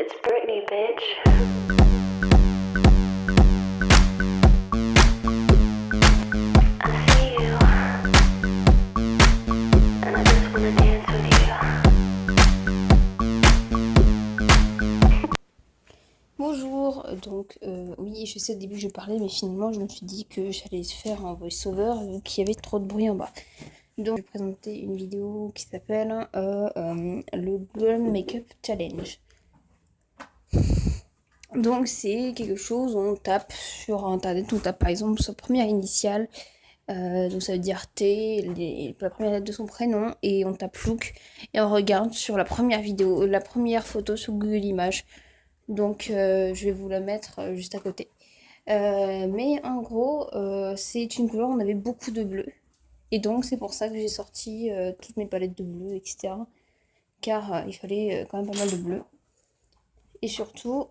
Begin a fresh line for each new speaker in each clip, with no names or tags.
It's Britney, bitch. I see you, and I just wanna dance with you.
Bonjour, donc oui, je sais au début je parlais, mais finalement je me suis dit que j'allais faire un voice-over vu qu'il y avait trop de bruit en bas. Donc je vais présenter une vidéo qui s'appelle le Girl Makeup Challenge. Donc c'est quelque chose, on tape sur internet, on tape par exemple sa première initiale, donc ça veut dire T, la première lettre de son prénom, et on tape look, et on regarde sur la première vidéo, la première photo sur Google Images. Donc je vais vous la mettre juste à côté. Mais en gros, c'est une couleur, on avait beaucoup de bleu. Et donc c'est pour ça que j'ai sorti toutes mes palettes de bleu, etc. Car il fallait quand même pas mal de bleu. Et surtout,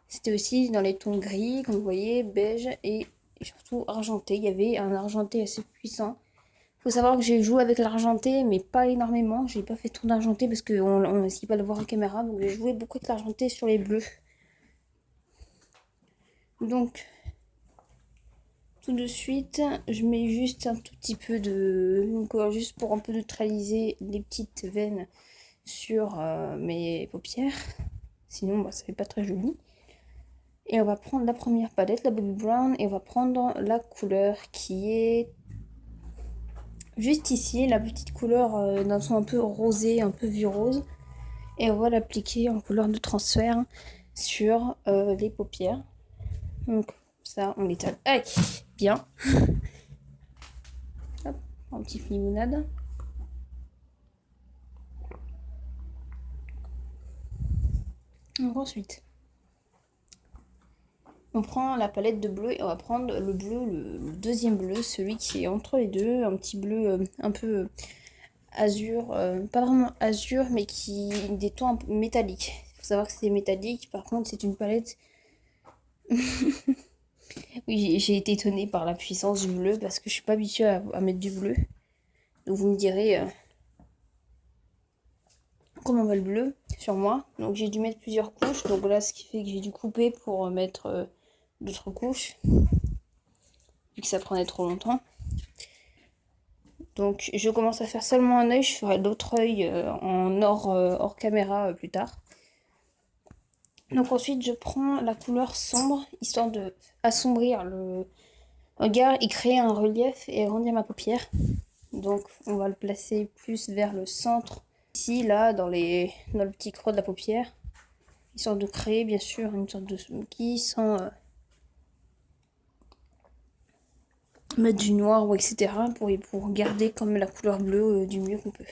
c'était aussi dans les tons gris, comme vous voyez, beige et surtout argenté. Il y avait un argenté assez puissant. Faut savoir que j'ai joué avec l'argenté, mais pas énormément. J'ai pas fait trop d'argenté parce qu'on risquait pas de le voir en caméra. Donc j'ai joué beaucoup avec l'argenté sur les bleus. Donc, tout de suite, je mets juste un tout petit peu de couleur, juste pour un peu neutraliser les petites veines sur mes paupières. Sinon, bah, ça fait pas très joli. Et on va prendre la première palette, la Bobbi Brown, et on va prendre la couleur qui est juste ici, la petite couleur d'un son un peu rosé, un peu vieux rose. Et on va l'appliquer en couleur de transfert sur les paupières. Donc ça, on l'étale. Aïe, bien. Hop, un petit limonade. Donc ensuite, on prend la palette de bleu et on va prendre le bleu, le deuxième bleu, celui qui est entre les deux, un petit bleu un peu azur, pas vraiment azur, mais qui des tons un peu métalliques. Il faut savoir que c'est métallique, par contre c'est une palette. Oui, j'ai été étonnée par la puissance du bleu parce que je suis pas habituée à mettre du bleu. Donc vous me direz comment va le bleu sur moi. Donc j'ai dû mettre plusieurs couches. Donc là, ce qui fait que j'ai dû couper pour mettre d'autres couches, vu que ça prenait trop longtemps. Donc je commence à faire seulement un œil, je ferai l'autre œil en hors caméra plus tard. Donc ensuite je prends la couleur sombre, histoire de assombrir le regard et créer un relief et agrandir ma paupière. Donc on va le placer plus vers le centre, ici, là, dans le petit creux de la paupière, histoire de créer bien sûr une sorte de smoky sans mettre du noir ou etc. pour garder comme la couleur bleue du mieux qu'on peut.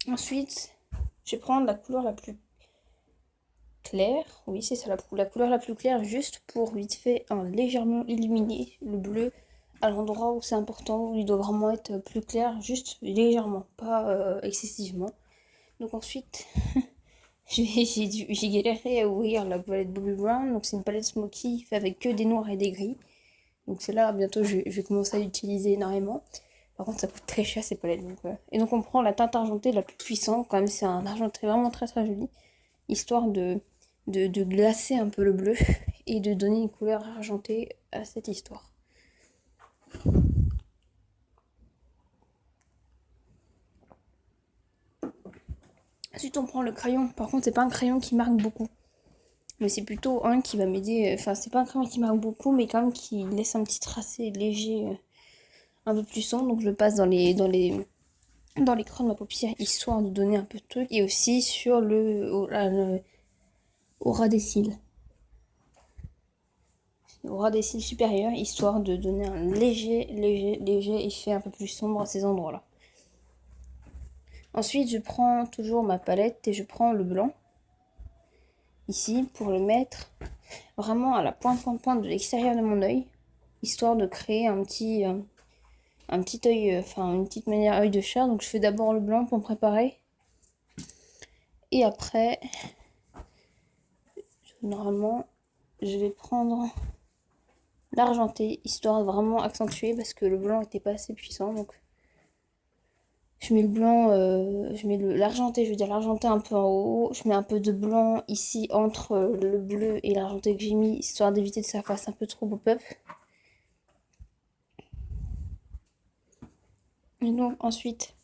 Ensuite, je vais prendre la couleur la plus claire, oui c'est ça, la couleur la plus claire, juste pour vite fait légèrement illuminer le bleu à l'endroit où c'est important, où il doit vraiment être plus clair, juste légèrement, pas excessivement. Donc ensuite, j'ai galéré à ouvrir la palette Bobbi Brown, donc c'est une palette smoky fait avec que des noirs et des gris. Donc celle-là, bientôt, je vais commencer à l'utiliser énormément. Par contre, ça coûte très cher ces palettes. Et donc on prend la teinte argentée la plus puissante, quand même c'est un argenté vraiment très très joli, histoire de glacer un peu le bleu et de donner une couleur argentée à cette histoire. Ensuite on prend le crayon, par contre c'est pas un crayon qui marque beaucoup, mais c'est plutôt un qui va m'aider, enfin c'est pas un crayon qui marque beaucoup, mais quand même qui laisse un petit tracé léger, un peu plus sombre, donc je le passe dans les creux de ma paupière, histoire de donner un peu de truc, et aussi sur au ras des cils. Au ras des cils supérieurs, histoire de donner un léger effet un peu plus sombre à ces endroits-là. Ensuite, je prends toujours ma palette et je prends le blanc, ici, pour le mettre vraiment à la pointe de l'extérieur de mon œil, histoire de créer un petit œil, enfin une petite manière œil de chat. Donc je fais d'abord le blanc pour me préparer. Et après, normalement, je vais prendre l'argenté, histoire de vraiment accentuer, parce que le blanc n'était pas assez puissant. Donc Je mets le blanc, je mets l'argenté, je veux dire l'argenté un peu en haut. Je mets un peu de blanc ici entre le bleu et l'argenté que j'ai mis, histoire d'éviter que ça fasse un peu trop pop-up. Et donc ensuite,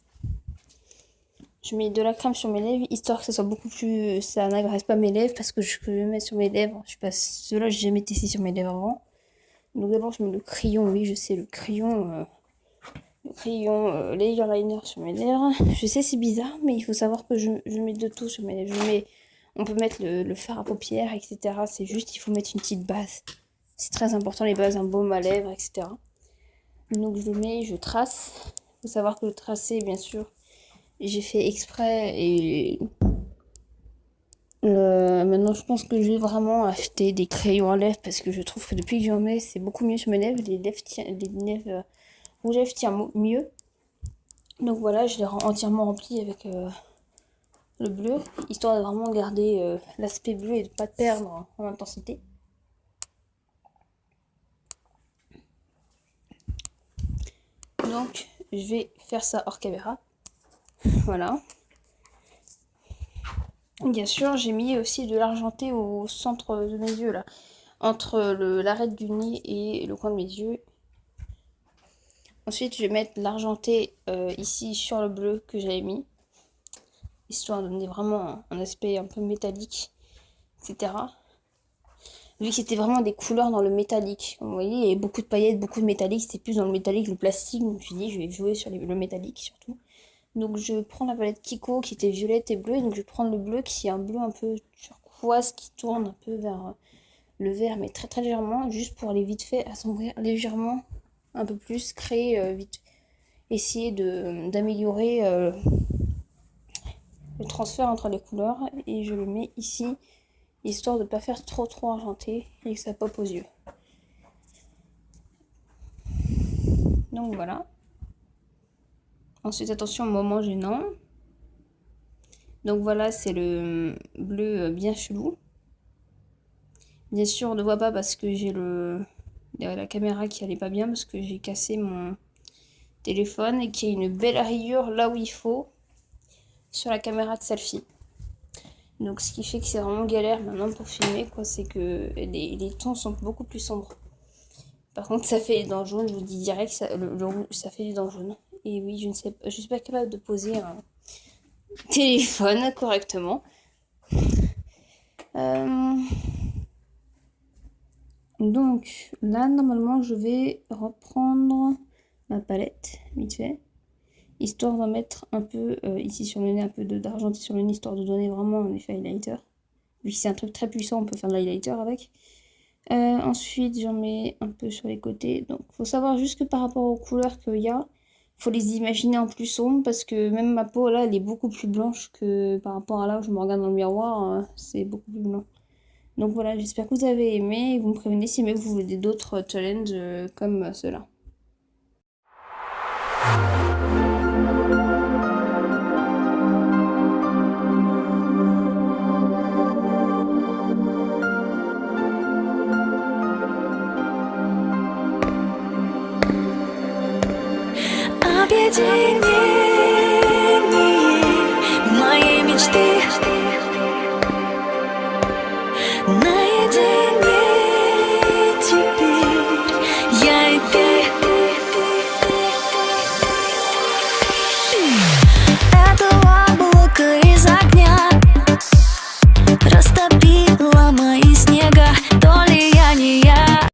je mets de la crème sur mes lèvres, histoire que ça soit beaucoup plus... ça n'agresse pas mes lèvres, parce que je le mets sur mes lèvres. Je sais pas, ceux-là, j'ai jamais testé sur mes lèvres avant. Donc d'abord, je mets le crayon, oui, je sais, le crayon layer liner sur mes lèvres. Je sais, c'est bizarre, mais il faut savoir que je mets de tout sur mes lèvres. On peut mettre le fard à paupières, etc. C'est juste, il faut mettre une petite base. C'est très important, les bases, un baume à lèvres, etc. Donc je le mets, je trace. Il faut savoir que le tracé, bien sûr, j'ai fait exprès et maintenant je pense que je vais vraiment acheter des crayons à lèvres parce que je trouve que depuis que j'en mets, c'est beaucoup mieux sur mes lèvres. Les lèvres rouge à lèvres tiennent mieux. Donc voilà, je l'ai entièrement rempli avec le bleu, histoire de vraiment garder l'aspect bleu et de ne pas perdre en intensité. Donc je vais faire ça hors caméra. Voilà. Bien sûr, j'ai mis aussi de l'argenté au centre de mes yeux, là, entre l'arête du nez et le coin de mes yeux. Ensuite, je vais mettre l'argenté ici sur le bleu que j'avais mis, histoire de donner vraiment un aspect un peu métallique, etc. Vu que c'était vraiment des couleurs dans le métallique. Vous voyez, il y avait beaucoup de paillettes, beaucoup de métallique, c'était plus dans le métallique, le plastique. Donc je me suis dit, je vais jouer sur le métallique surtout. Donc je prends la palette Kiko qui était violette et bleue. Donc je vais prendre le bleu qui est un bleu un peu turquoise qui tourne un peu vers le vert, mais très très légèrement, juste pour aller vite fait assombrir légèrement un peu plus, créer vite, essayer d'améliorer le transfert entre les couleurs. Et je le mets ici, histoire de ne pas faire trop argenté et que ça pop aux yeux. Donc voilà. Ensuite, attention au moment gênant. Donc voilà, c'est le bleu bien chelou. Bien sûr, on ne voit pas parce que j'ai la caméra qui allait pas bien, parce que j'ai cassé mon téléphone et qu'il y a une belle rayure là où il faut sur la caméra de selfie. Donc ce qui fait que c'est vraiment galère maintenant pour filmer, quoi, c'est que les tons sont beaucoup plus sombres. Par contre, ça fait les dents jaunes, je vous dis direct, ça fait les dents jaunes. Et oui, je suis pas capable de poser un téléphone correctement. Donc là, normalement, je vais reprendre ma palette, vite fait, histoire d'en mettre un peu ici sur le nez, un peu d'argenté sur le nez, histoire de donner vraiment un effet highlighter. Vu que c'est un truc très puissant, on peut faire de l'highlighter avec. Ensuite, j'en mets un peu sur les côtés. Donc, faut savoir juste que par rapport aux couleurs qu'il y a, faut les imaginer en plus sombres, parce que même ma peau, là, elle est beaucoup plus blanche que par rapport à là où je me regarde dans le miroir, c'est beaucoup plus blanc. Donc voilà, j'espère que vous avez aimé, et vous me prévenez si vous voulez d'autres challenges comme ceux-là.
Объединение моей мечты наедине теперь я и ты. Это облако из огня, расставляет